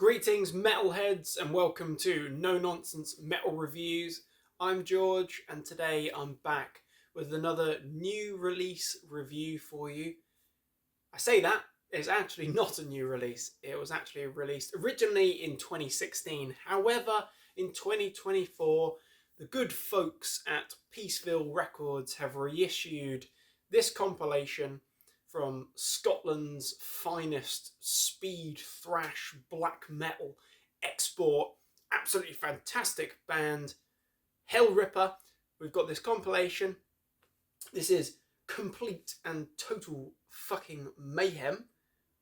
Greetings metalheads and welcome to No Nonsense Metal Reviews. I'm George and today I'm back with another new release review for you. I say that, it's actually not a new release. It was actually released originally in 2016. However, in 2024, the good folks at Peaceville Records have reissued this compilation from Scotland's finest speed thrash black metal export, absolutely fantastic band, Hellripper. We've got this compilation. This is complete and total fucking mayhem,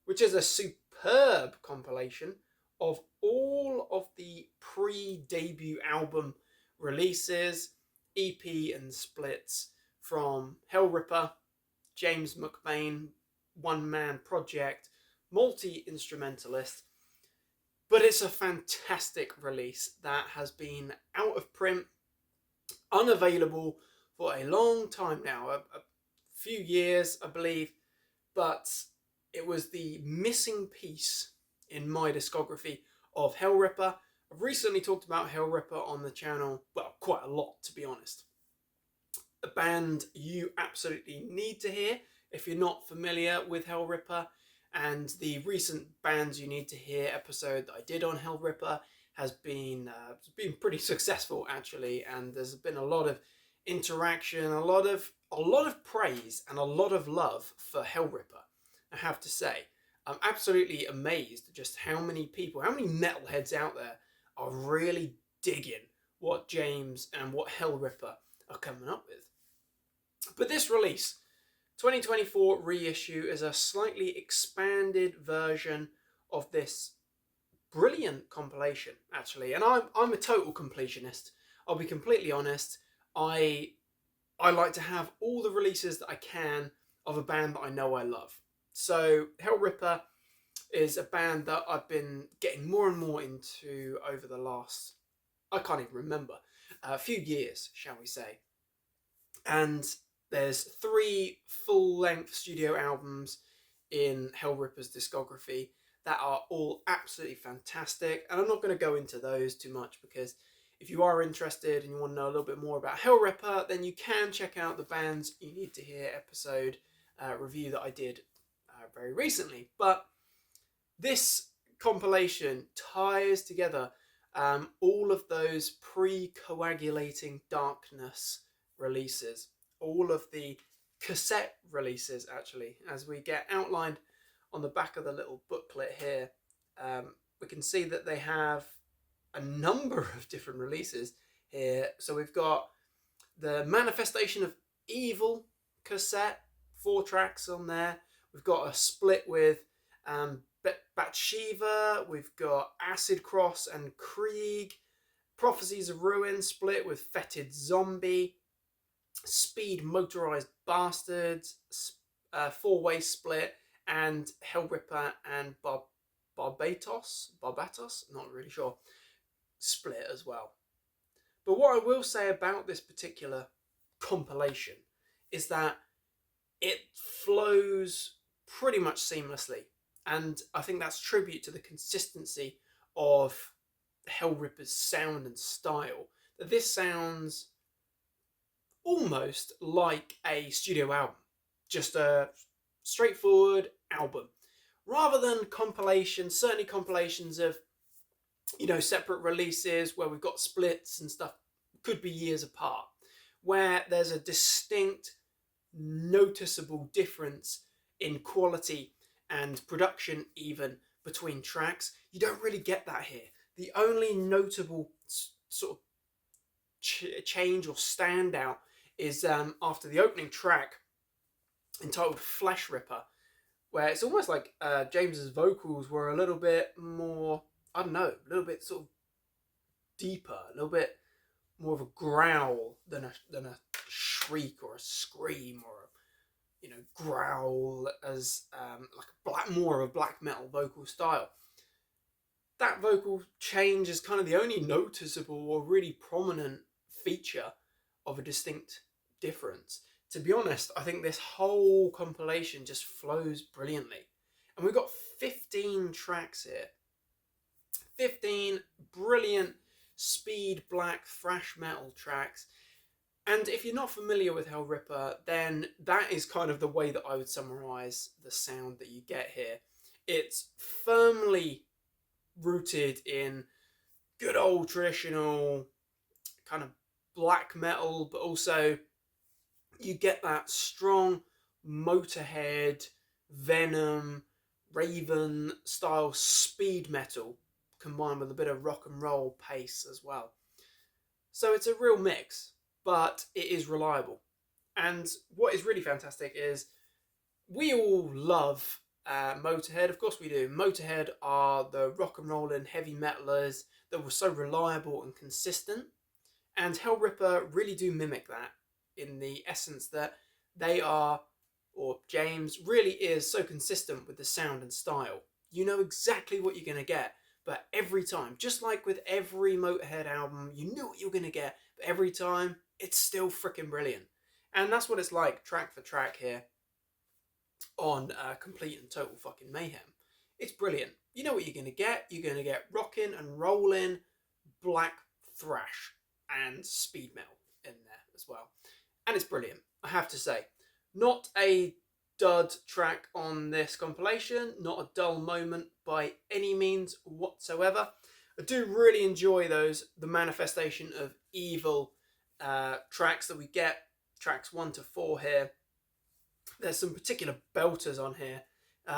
which is a superb compilation of all of the pre-debut album releases, EP and splits from Hellripper, James McBain, one-man project, multi-instrumentalist. But it's a fantastic release that has been out of print, unavailable for a long time now, a few years I believe, but it was the missing piece in my discography of Hellripper. I've recently talked about Hellripper on the channel, well, quite a lot to be honest. A band you absolutely need to hear if you're not familiar with Hellripper, and the recent Bands You Need to Hear episode that I did on Hellripper has been pretty successful actually, and there's been a lot of interaction, a lot of praise and a lot of love for Hellripper. I have to say, I'm absolutely amazed at just how many people, how many metalheads out there are really digging what James and what Hellripper are coming up with. But this release, 2024 reissue, is a slightly expanded version of this brilliant compilation, actually. And I'm a total completionist. I'll be completely honest. I like to have all the releases that I can of a band that I know I love. So Hellripper is a band that I've been getting more and more into over the last, I can't even remember, a few years, shall we say. And there's 3 full-length studio albums in Hellripper's discography that are all absolutely fantastic. And I'm not going to go into those too much because if you are interested and you want to know a little bit more about Hellripper, then you can check out the Bands You Need to Hear episode review that I did very recently. But this compilation ties together all of those pre-Coagulating Darkness releases, all of the cassette releases actually, as we get outlined on the back of the little booklet here. We can see that they have a number of different releases here. So we've got the Manifestation of Evil cassette, 4 tracks on there. We've got a split with Bathsheba, we've got Acid Cross and Krieg, Prophecies of Ruin split with Fetid Zombie, Speed Motorized Bastards, 4-way split, and Hellripper and Barbatos, not really sure, split as well. But what I will say about this particular compilation is that it flows pretty much seamlessly, and I think that's tribute to the consistency of Hellripper's sound and style. That this sounds almost like a studio album, just a straightforward album, rather than compilations. Certainly compilations of, you know, separate releases where we've got splits and stuff, could be years apart, where there's a distinct, noticeable difference in quality and production even between tracks. You don't really get that here. The only notable sort of change or standout is after the opening track entitled Flesh Ripper, where it's almost like James's vocals were a little bit more, I don't know, a little bit sort of deeper, a little bit more of a growl than a shriek or a scream or a, you know, growl as like more of a black metal vocal style. That vocal change is kind of the only noticeable or really prominent feature of a distinct difference. To be honest, I think this whole compilation just flows brilliantly. And we've got 15 tracks here. 15 brilliant speed black thrash metal tracks. And if you're not familiar with Hellripper, then that is kind of the way that I would summarize the sound that you get here. It's firmly rooted in good old traditional kind of black metal, but also you get that strong Motorhead, Venom, Raven style speed metal combined with a bit of rock and roll pace as well. So it's a real mix, but it is reliable. And what is really fantastic is we all love Motorhead. Of course we do. Motorhead are the rock and rollin' heavy metalers that were so reliable and consistent. And Hellripper really do mimic that in the essence that they are, or James really is so consistent with the sound and style. You know exactly what you're going to get, but every time, just like with every Motorhead album, you knew what you were going to get, but every time, it's still freaking brilliant. And that's what it's like track for track here on Complete and Total fucking Mayhem. It's brilliant. You know what you're going to get. You're going to get rockin' and rollin' black thrash and speed metal in there as well. And it's brilliant, I have to say. Not a dud track on this compilation, not a dull moment by any means whatsoever. I do really enjoy the manifestation of evil tracks that we get, tracks 1 to 4 here. There's some particular belters on here.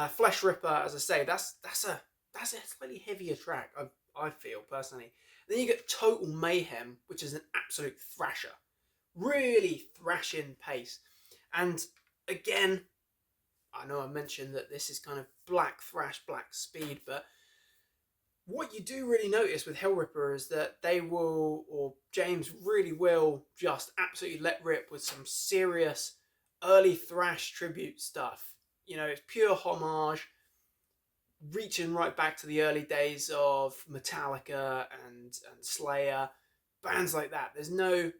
Flesh Ripper, as I say, that's a slightly heavier track, I feel personally. Then you get Total Mayhem, which is an absolute thrasher. Really thrashing pace. And again, I know I mentioned that this is kind of black thrash, black speed, but what you do really notice with Hellripper is that they will, or James really will, just absolutely let rip with some serious early thrash tribute stuff. You know, it's pure homage, reaching right back to the early days of Metallica and Slayer, bands like that. There's no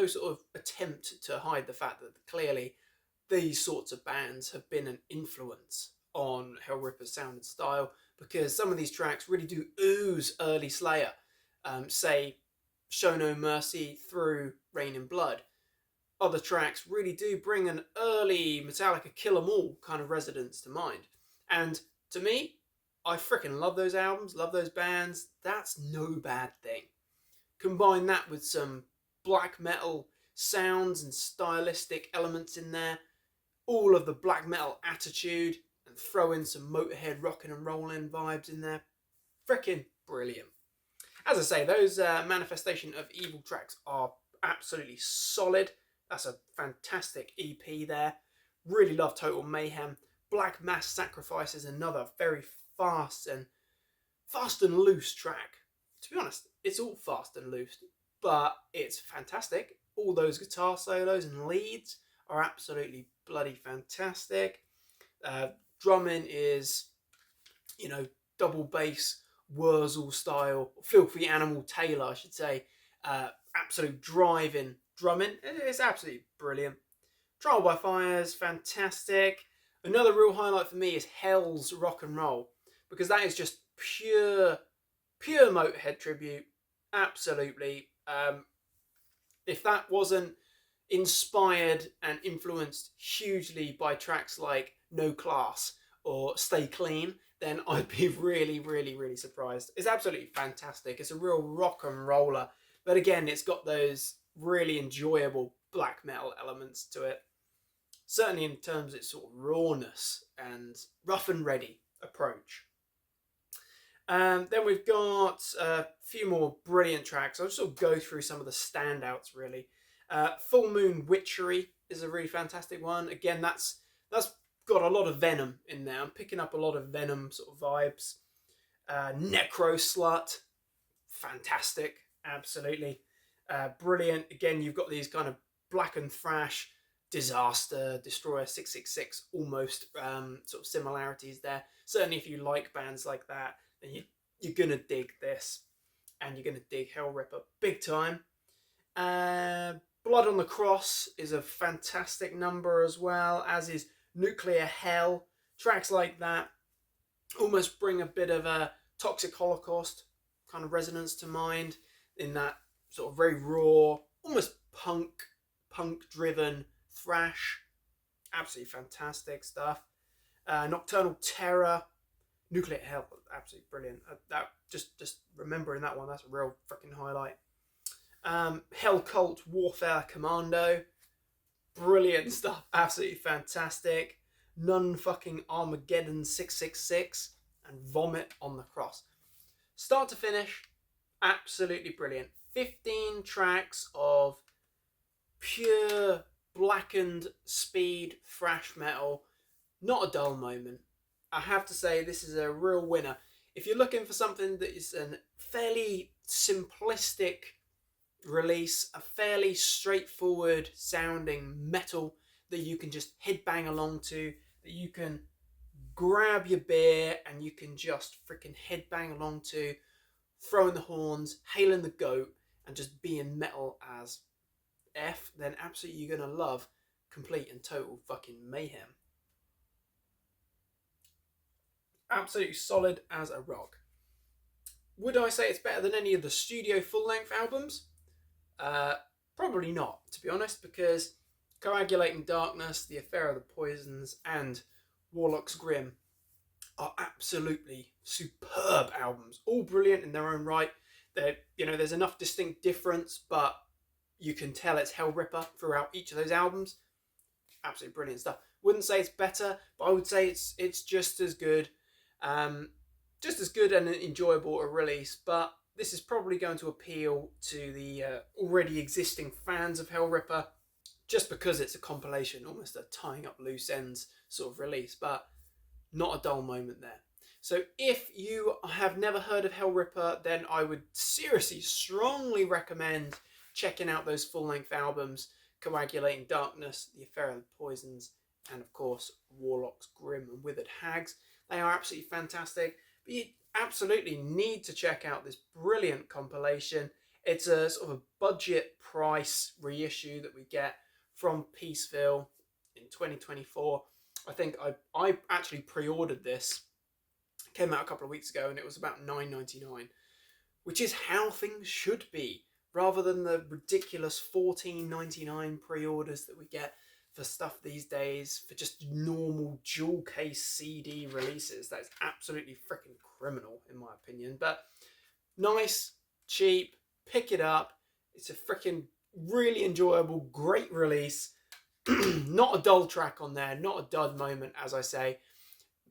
sort of attempt to hide the fact that clearly these sorts of bands have been an influence on Hellripper's sound and style, because some of these tracks really do ooze early Slayer. Say, Show No Mercy through Rain in Blood. Other tracks really do bring an early Metallica Kill 'Em All kind of resonance to mind. And to me, I freaking love those albums, love those bands. That's no bad thing. Combine that with some black metal sounds and stylistic elements in there, all of the black metal attitude, and throw in some Motorhead rockin' and rollin' vibes in there. Freaking brilliant. As I say, those Manifestation of Evil tracks are absolutely solid. That's a fantastic EP there. Really love Total Mayhem. Black Mass Sacrifice is another very fast and loose track. To be honest, it's all fast and loose, but it's fantastic. All those guitar solos and leads are absolutely bloody fantastic. Drumming is, double bass, Wurzel style, Filthy Animal Taylor, I should say. Absolute driving drumming. It's absolutely brilliant. Trial by Fire is fantastic. Another real highlight for me is Hell's Rock and Roll, because that is just pure Motorhead tribute. Absolutely. If that wasn't inspired and influenced hugely by tracks like No Class or Stay Clean, then I'd be really, really, really surprised. It's absolutely fantastic. It's a real rock and roller, but again, it's got those really enjoyable black metal elements to it. Certainly in terms of its sort of rawness and rough and ready approach. Then we've got a few more brilliant tracks. I'll just sort of go through some of the standouts really. Full Moon Witchery is a really fantastic one. Again, that's got a lot of Venom in there. I'm picking up a lot of Venom sort of vibes. Necro Slut, fantastic, absolutely. Brilliant. Again, you've got these kind of black and thrash, Disaster, Destroyer 666 almost sort of similarities there. Certainly if you like bands like that, then you're going to dig this, and you're going to dig Hellripper big time. Blood on the Cross is a fantastic number as well, as is Nuclear Hell. Tracks like that almost bring a bit of a Toxic Holocaust kind of resonance to mind in that sort of very raw, almost punk-driven thrash. Absolutely fantastic stuff. Nocturnal Terror, Nuclear Hell, absolutely brilliant. That just remembering that one, that's a real freaking highlight. Hell Cult Warfare Commando, brilliant stuff, absolutely fantastic. Nun fucking Armageddon 666 and Vomit on the Cross. Start to finish, absolutely brilliant. 15 tracks of pure blackened speed thrash metal, not a dull moment. I have to say this is a real winner. If you're looking for something that is a fairly simplistic release, a fairly straightforward sounding metal that you can just headbang along to, that you can grab your beer and you can just freaking headbang along to, throwing the horns, hailing the goat, and just being metal as F, then absolutely you're going to love Complete and Total fucking Mayhem. Absolutely solid as a rock. Would I say it's better than any of the studio full-length albums? Probably not, to be honest, because Coagulating Darkness, The Affair of the Poisons, and Warlock's Grim are absolutely superb albums. All brilliant in their own right. There's enough distinct difference, but you can tell it's Hellripper throughout each of those albums. Absolutely brilliant stuff. Wouldn't say it's better, but I would say it's just as good. Just as good and enjoyable a release, but this is probably going to appeal to the already existing fans of Hellripper, just because it's a compilation, almost a tying up loose ends sort of release, but not a dull moment there. So if you have never heard of Hellripper, then I would seriously, strongly recommend checking out those full-length albums, Coagulating Darkness, The Affair of the Poisons, and of course, Warlock's Grim and Withered Hags. They are absolutely fantastic, but you absolutely need to check out this brilliant compilation. It's a sort of a budget price reissue that we get from Peaceville in 2024. I think I actually pre-ordered this. It came out a couple of weeks ago and it was about $9.99, which is how things should be, rather than the ridiculous $14.99 pre-orders that we get for stuff these days for just normal dual case CD releases. That's absolutely freaking criminal in my opinion, but nice, cheap, pick it up. It's a freaking really enjoyable, great release. Not a dull track on there, not a dud moment, as I say.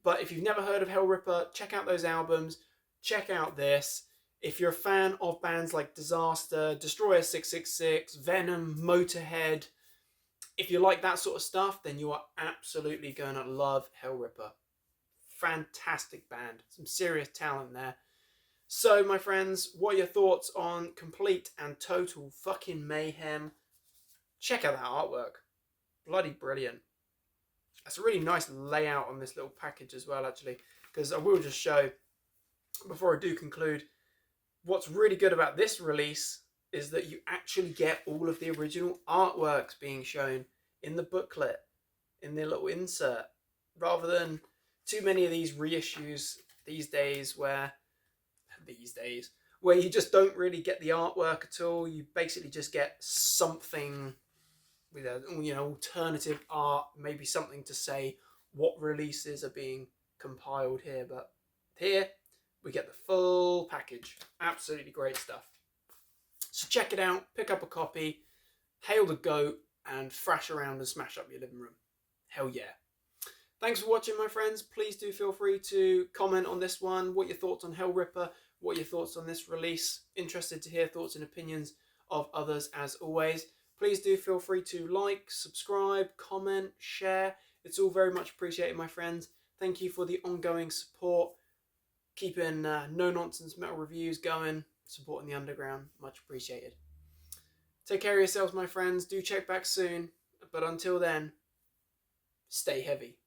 But if you've never heard of Hellripper, check out those albums, check out this. If you're a fan of bands like Disaster, Destroyer 666, Venom, Motorhead, if you like that sort of stuff, then you are absolutely going to love Hellripper. Fantastic band. Some serious talent there. So, my friends, what are your thoughts on Complete and Total fucking Mayhem? Check out that artwork. Bloody brilliant. That's a really nice layout on this little package as well, actually, because I will just show, before I do conclude, what's really good about this release is that you actually get all of the original artworks being shown in the booklet, in the little insert, rather than too many of these reissues these days where you just don't really get the artwork at all. You basically just get something with alternative art, maybe something to say what releases are being compiled here. But here we get the full package. Absolutely great stuff. So check it out, pick up a copy, hail the goat, and thrash around and smash up your living room. Hell yeah. Thanks for watching, my friends. Please do feel free to comment on this one. What your thoughts on Hellripper? What your thoughts on this release? Interested to hear thoughts and opinions of others as always. Please do feel free to like, subscribe, comment, share. It's all very much appreciated, my friends. Thank you for the ongoing support. Keeping no-nonsense metal reviews going. Supporting the underground. Much appreciated. Take care of yourselves, my friends. Do check back soon. But until then, stay heavy.